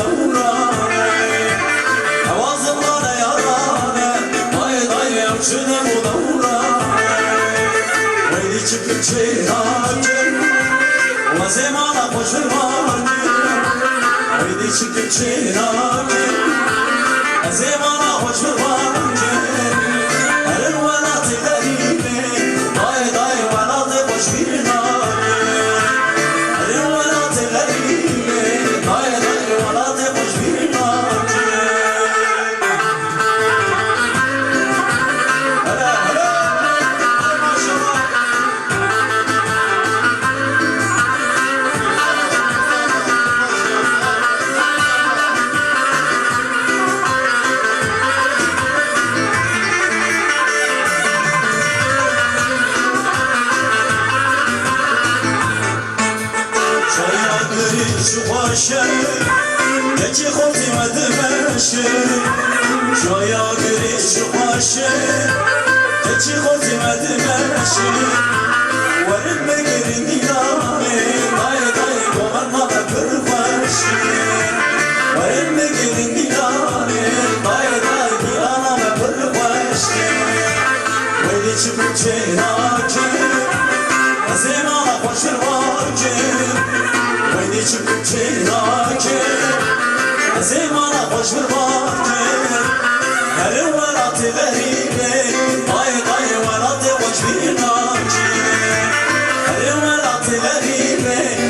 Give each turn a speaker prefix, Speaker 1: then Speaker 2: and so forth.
Speaker 1: دورانه نوازمانه یارانه دای دای امشنه بو دورانه ویدی çıkıp çeyracım و زمانه خوش فرمانیم ویدی çıkıp çeyracım و زمانه خوش فرمانیم هر الولاد غریبه دای دای ولاد خوش فرمانیم هر الولاد غریبه دای دای ولاد خوش فرمانیم هلا هلا ماشاءالله şu başa Geçi khotimedi meşe Şaya giri şu başa Geçi khotimedi meşe Verin me girin dilane Day day kovarma da kırbaşı Verin me girin dilane Day day dilana da kırbaşı Veli çıkıp çeyrake Zemana koşur varke ویدی çıkıp çeyrake زمانه خوش فرمانه هر ولات غریبه دای دای ولات خوش فرمانه هر ولات غریبه